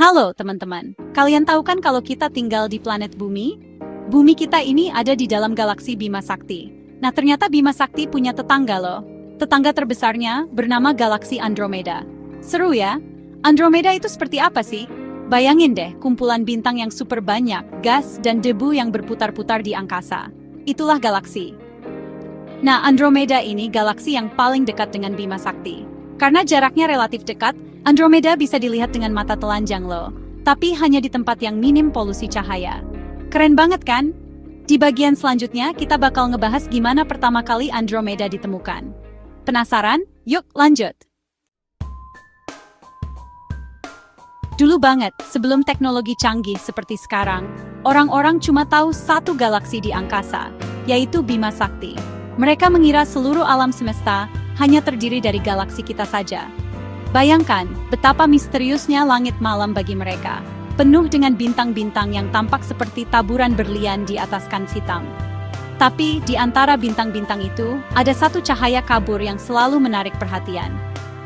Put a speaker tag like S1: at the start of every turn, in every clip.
S1: Halo teman-teman, kalian tahu kan kalau kita tinggal di planet Bumi? Bumi kita ini ada di dalam galaksi Bima Sakti. Nah ternyata Bima Sakti punya tetangga loh. Tetangga terbesarnya bernama galaksi Andromeda. Seru ya? Andromeda itu seperti apa sih? Bayangin deh, kumpulan bintang yang super banyak, gas dan debu yang berputar-putar di angkasa. Itulah galaksi. Nah Andromeda ini galaksi yang paling dekat dengan Bima Sakti. Karena jaraknya relatif dekat, Andromeda bisa dilihat dengan mata telanjang loh, tapi hanya di tempat yang minim polusi cahaya. Keren banget kan? Di bagian selanjutnya kita bakal ngebahas gimana pertama kali Andromeda ditemukan. Penasaran? Yuk lanjut! Dulu banget, sebelum teknologi canggih seperti sekarang, orang-orang cuma tahu satu galaksi di angkasa, yaitu Bima Sakti. Mereka mengira seluruh alam semesta hanya terdiri dari galaksi kita saja. Bayangkan betapa misteriusnya langit malam bagi mereka, penuh dengan bintang-bintang yang tampak seperti taburan berlian di atas kain hitam. Tapi di antara bintang-bintang itu, ada satu cahaya kabur yang selalu menarik perhatian.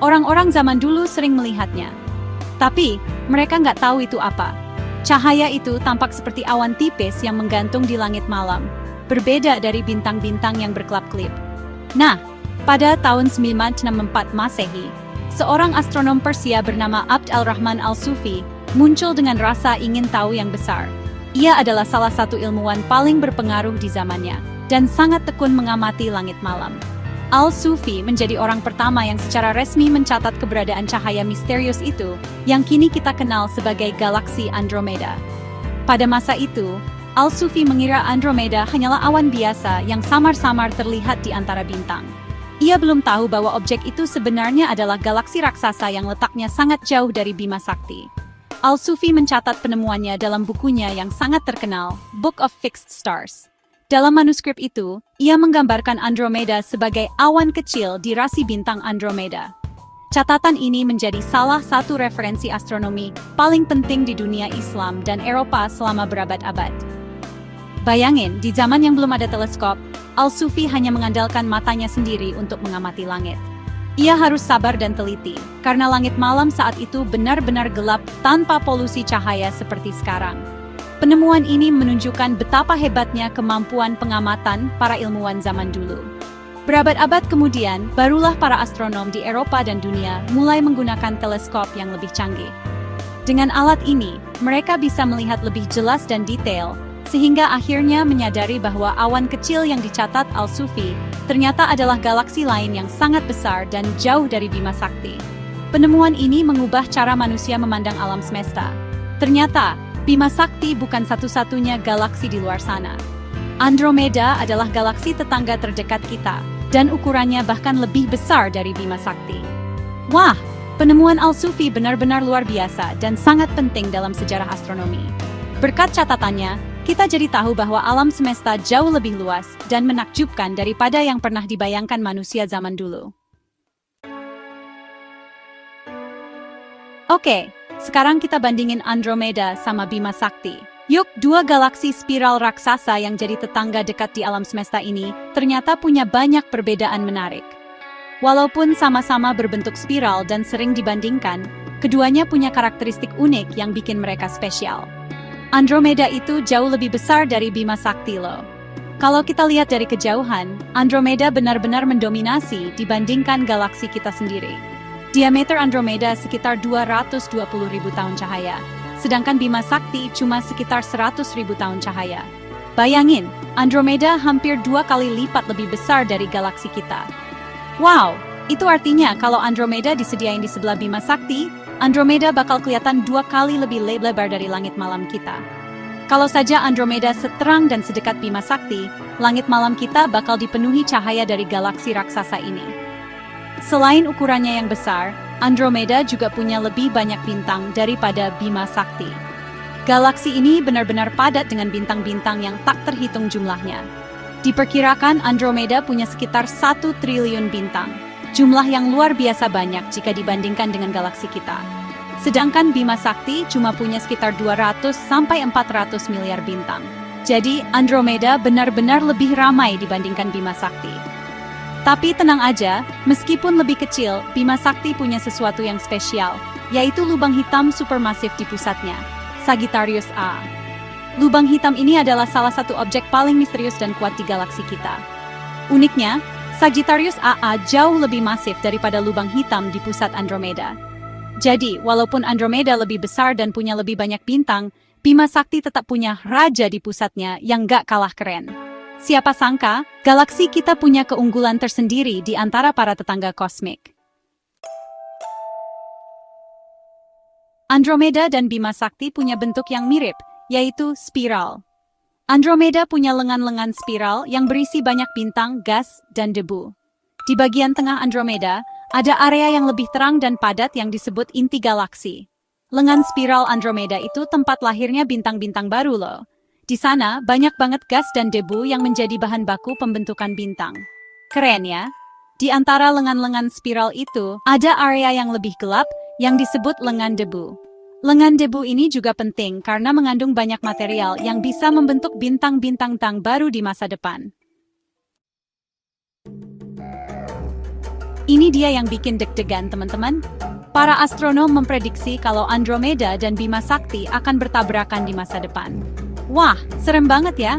S1: Orang-orang zaman dulu sering melihatnya. Tapi, mereka nggak tahu itu apa. Cahaya itu tampak seperti awan tipis yang menggantung di langit malam, berbeda dari bintang-bintang yang berkelap-kelip. Nah, pada tahun 964 Masehi, seorang astronom Persia bernama Abd al-Rahman al-Sufi muncul dengan rasa ingin tahu yang besar. Ia adalah salah satu ilmuwan paling berpengaruh di zamannya dan sangat tekun mengamati langit malam. Al-Sufi menjadi orang pertama yang secara resmi mencatat keberadaan cahaya misterius itu yang kini kita kenal sebagai galaksi Andromeda. Pada masa itu, Al-Sufi mengira Andromeda hanyalah awan biasa yang samar-samar terlihat di antara bintang. Ia belum tahu bahwa objek itu sebenarnya adalah galaksi raksasa yang letaknya sangat jauh dari Bima Sakti. Al-Sufi mencatat penemuannya dalam bukunya yang sangat terkenal, Book of Fixed Stars. Dalam manuskrip itu, ia menggambarkan Andromeda sebagai awan kecil di rasi bintang Andromeda. Catatan ini menjadi salah satu referensi astronomi paling penting di dunia Islam dan Eropa selama berabad-abad. Bayangin, di zaman yang belum ada teleskop, Al-Sufi hanya mengandalkan matanya sendiri untuk mengamati langit. Ia harus sabar dan teliti, karena langit malam saat itu benar-benar gelap tanpa polusi cahaya seperti sekarang. Penemuan ini menunjukkan betapa hebatnya kemampuan pengamatan para ilmuwan zaman dulu. Berabad-abad kemudian, barulah para astronom di Eropa dan dunia mulai menggunakan teleskop yang lebih canggih. Dengan alat ini, mereka bisa melihat lebih jelas dan detail, sehingga akhirnya menyadari bahwa awan kecil yang dicatat Al-Sufi ternyata adalah galaksi lain yang sangat besar dan jauh dari Bima Sakti. Penemuan ini mengubah cara manusia memandang alam semesta. Ternyata, Bima Sakti bukan satu-satunya galaksi di luar sana. Andromeda adalah galaksi tetangga terdekat kita, dan ukurannya bahkan lebih besar dari Bima Sakti. Wah, penemuan Al-Sufi benar-benar luar biasa dan sangat penting dalam sejarah astronomi. Berkat catatannya, kita jadi tahu bahwa alam semesta jauh lebih luas dan menakjubkan daripada yang pernah dibayangkan manusia zaman dulu. Oke, sekarang kita bandingin Andromeda sama Bima Sakti. Yuk, dua galaksi spiral raksasa yang jadi tetangga dekat di alam semesta ini ternyata punya banyak perbedaan menarik. Walaupun sama-sama berbentuk spiral dan sering dibandingkan, keduanya punya karakteristik unik yang bikin mereka spesial. Andromeda itu jauh lebih besar dari Bima Sakti loh. Kalau kita lihat dari kejauhan, Andromeda benar-benar mendominasi dibandingkan galaksi kita sendiri. Diameter Andromeda sekitar 220.000 tahun cahaya, sedangkan Bima Sakti cuma sekitar 100.000 tahun cahaya. Bayangin, Andromeda hampir 2 kali lipat lebih besar dari galaksi kita. Wow, itu artinya kalau Andromeda disediain di sebelah Bima Sakti, Andromeda bakal kelihatan 2 kali lebih lebar dari langit malam kita. Kalau saja Andromeda seterang dan sedekat Bima Sakti, langit malam kita bakal dipenuhi cahaya dari galaksi raksasa ini. Selain ukurannya yang besar, Andromeda juga punya lebih banyak bintang daripada Bima Sakti. Galaksi ini benar-benar padat dengan bintang-bintang yang tak terhitung jumlahnya. Diperkirakan Andromeda punya sekitar 1 triliun bintang. Jumlah yang luar biasa banyak jika dibandingkan dengan galaksi kita. Sedangkan Bima Sakti cuma punya sekitar 200-400 miliar bintang. Jadi Andromeda benar-benar lebih ramai dibandingkan Bima Sakti. Tapi tenang aja, meskipun lebih kecil, Bima Sakti punya sesuatu yang spesial, yaitu lubang hitam supermasif di pusatnya, Sagittarius A. Lubang hitam ini adalah salah satu objek paling misterius dan kuat di galaksi kita. Uniknya, Sagittarius AA jauh lebih masif daripada lubang hitam di pusat Andromeda. Jadi, walaupun Andromeda lebih besar dan punya lebih banyak bintang, Bima Sakti tetap punya raja di pusatnya yang gak kalah keren. Siapa sangka, galaksi kita punya keunggulan tersendiri di antara para tetangga kosmik. Andromeda dan Bima Sakti punya bentuk yang mirip, yaitu spiral. Andromeda punya lengan-lengan spiral yang berisi banyak bintang, gas, dan debu. Di bagian tengah Andromeda, ada area yang lebih terang dan padat yang disebut inti galaksi. Lengan spiral Andromeda itu tempat lahirnya bintang-bintang baru loh. Di sana, banyak banget gas dan debu yang menjadi bahan baku pembentukan bintang. Keren ya? Di antara lengan-lengan spiral itu, ada area yang lebih gelap yang disebut lengan debu. Lengan debu ini juga penting karena mengandung banyak material yang bisa membentuk bintang-bintang baru di masa depan. Ini dia yang bikin deg-degan, teman-teman. Para astronom memprediksi kalau Andromeda dan Bima Sakti akan bertabrakan di masa depan. Wah, serem banget ya.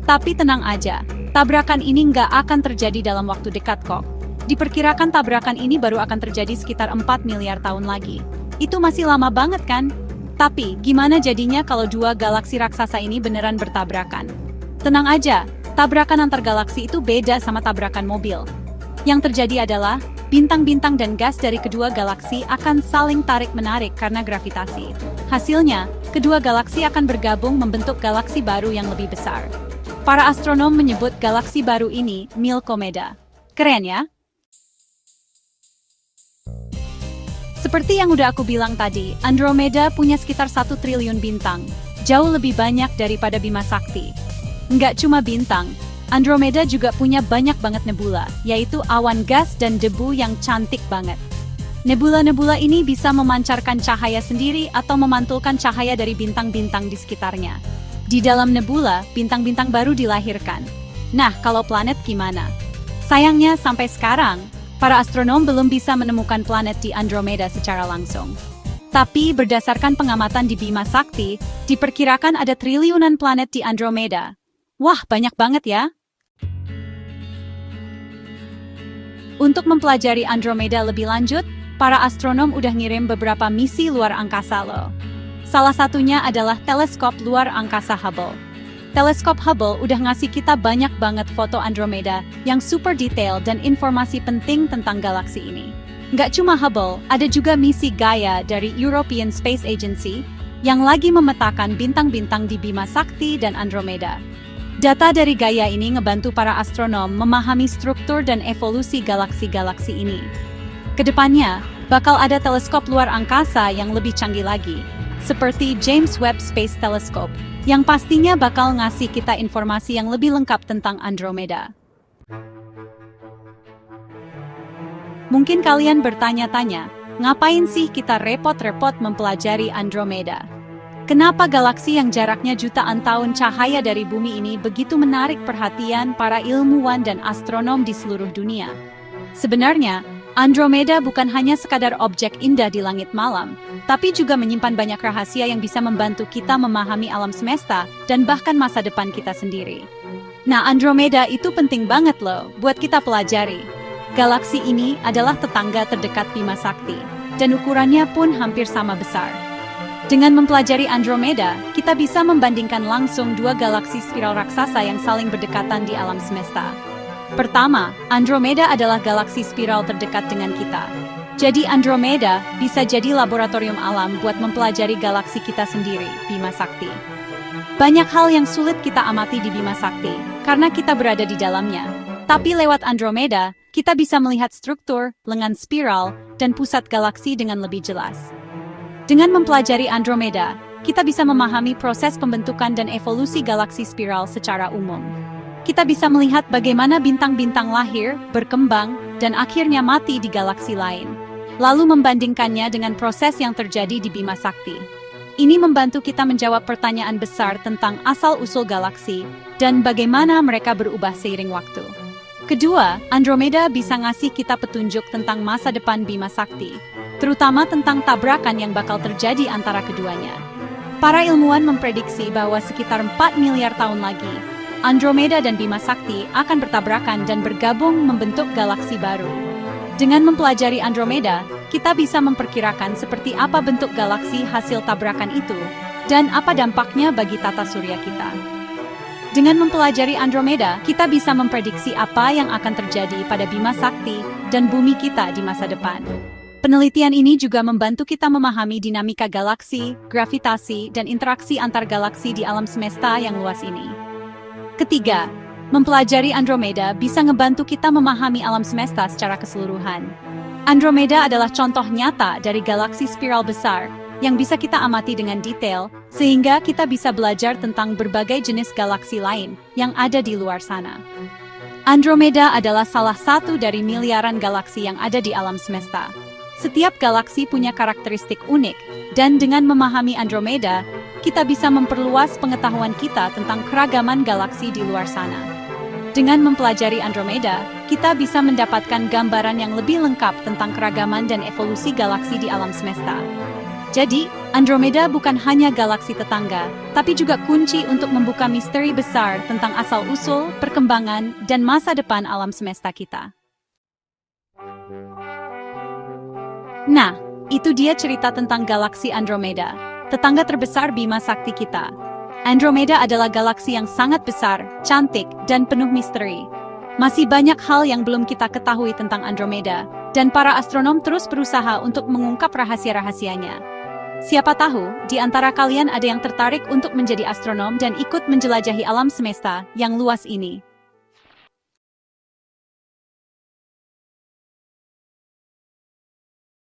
S1: Tapi tenang aja, tabrakan ini nggak akan terjadi dalam waktu dekat kok. Diperkirakan tabrakan ini baru akan terjadi sekitar 4 miliar tahun lagi. Itu masih lama banget kan? Tapi, gimana jadinya kalau dua galaksi raksasa ini beneran bertabrakan? Tenang aja, tabrakan antar galaksi itu beda sama tabrakan mobil. Yang terjadi adalah, bintang-bintang dan gas dari kedua galaksi akan saling tarik-menarik karena gravitasi. Hasilnya, kedua galaksi akan bergabung membentuk galaksi baru yang lebih besar. Para astronom menyebut galaksi baru ini Milkomeda. Keren ya? Seperti yang udah aku bilang tadi, Andromeda punya sekitar 1 triliun bintang. Jauh lebih banyak daripada Bima Sakti. Nggak cuma bintang, Andromeda juga punya banyak banget nebula, yaitu awan gas dan debu yang cantik banget. Nebula-nebula ini bisa memancarkan cahaya sendiri atau memantulkan cahaya dari bintang-bintang di sekitarnya. Di dalam nebula, bintang-bintang baru dilahirkan. Nah, kalau planet gimana? Sayangnya sampai sekarang, para astronom belum bisa menemukan planet di Andromeda secara langsung. Tapi berdasarkan pengamatan di Bima Sakti, diperkirakan ada triliunan planet di Andromeda. Wah, banyak banget ya! Untuk mempelajari Andromeda lebih lanjut, para astronom udah ngirim beberapa misi luar angkasa loh. Salah satunya adalah teleskop luar angkasa Hubble. Teleskop Hubble udah ngasih kita banyak banget foto Andromeda yang super detail dan informasi penting tentang galaksi ini. Nggak cuma Hubble, ada juga misi Gaia dari European Space Agency yang lagi memetakan bintang-bintang di Bima Sakti dan Andromeda. Data dari Gaia ini ngebantu para astronom memahami struktur dan evolusi galaksi-galaksi ini. Kedepannya, bakal ada teleskop luar angkasa yang lebih canggih lagi, seperti James Webb Space Telescope, yang pastinya bakal ngasih kita informasi yang lebih lengkap tentang Andromeda. Mungkin kalian bertanya-tanya, ngapain sih kita repot-repot mempelajari Andromeda? Kenapa galaksi yang jaraknya jutaan tahun cahaya dari bumi ini begitu menarik perhatian para ilmuwan dan astronom di seluruh dunia? Sebenarnya, Andromeda bukan hanya sekadar objek indah di langit malam, tapi juga menyimpan banyak rahasia yang bisa membantu kita memahami alam semesta dan bahkan masa depan kita sendiri. Nah, Andromeda itu penting banget loh buat kita pelajari. Galaksi ini adalah tetangga terdekat Bima Sakti, dan ukurannya pun hampir sama besar. Dengan mempelajari Andromeda, kita bisa membandingkan langsung dua galaksi spiral raksasa yang saling berdekatan di alam semesta. Pertama, Andromeda adalah galaksi spiral terdekat dengan kita. Jadi Andromeda bisa jadi laboratorium alam buat mempelajari galaksi kita sendiri, Bima Sakti. Banyak hal yang sulit kita amati di Bima Sakti, karena kita berada di dalamnya. Tapi lewat Andromeda, kita bisa melihat struktur, lengan spiral, dan pusat galaksi dengan lebih jelas. Dengan mempelajari Andromeda, kita bisa memahami proses pembentukan dan evolusi galaksi spiral secara umum. Kita bisa melihat bagaimana bintang-bintang lahir, berkembang, dan akhirnya mati di galaksi lain. Lalu membandingkannya dengan proses yang terjadi di Bima Sakti. Ini membantu kita menjawab pertanyaan besar tentang asal-usul galaksi dan bagaimana mereka berubah seiring waktu. Kedua, Andromeda bisa ngasih kita petunjuk tentang masa depan Bima Sakti, terutama tentang tabrakan yang bakal terjadi antara keduanya. Para ilmuwan memprediksi bahwa sekitar 4 miliar tahun lagi, Andromeda dan Bima Sakti akan bertabrakan dan bergabung membentuk galaksi baru. Dengan mempelajari Andromeda, kita bisa memperkirakan seperti apa bentuk galaksi hasil tabrakan itu, dan apa dampaknya bagi tata surya kita. Dengan mempelajari Andromeda, kita bisa memprediksi apa yang akan terjadi pada Bima Sakti dan bumi kita di masa depan. Penelitian ini juga membantu kita memahami dinamika galaksi, gravitasi, dan interaksi antar galaksi di alam semesta yang luas ini. Ketiga, mempelajari Andromeda bisa ngebantu kita memahami alam semesta secara keseluruhan. Andromeda adalah contoh nyata dari galaksi spiral besar yang bisa kita amati dengan detail, sehingga kita bisa belajar tentang berbagai jenis galaksi lain yang ada di luar sana. Andromeda adalah salah satu dari miliaran galaksi yang ada di alam semesta. Setiap galaksi punya karakteristik unik, dan dengan memahami Andromeda, kita bisa memperluas pengetahuan kita tentang keragaman galaksi di luar sana. Dengan mempelajari Andromeda, kita bisa mendapatkan gambaran yang lebih lengkap tentang keragaman dan evolusi galaksi di alam semesta. Jadi, Andromeda bukan hanya galaksi tetangga, tapi juga kunci untuk membuka misteri besar tentang asal-usul, perkembangan, dan masa depan alam semesta kita. Nah, itu dia cerita tentang galaksi Andromeda, tetangga terbesar Bima Sakti kita. Andromeda adalah galaksi yang sangat besar, cantik, dan penuh misteri. Masih banyak hal yang belum kita ketahui tentang Andromeda, dan para astronom terus berusaha untuk mengungkap rahasia-rahasianya. Siapa tahu, di antara kalian ada yang tertarik untuk menjadi astronom dan ikut menjelajahi alam semesta yang luas ini.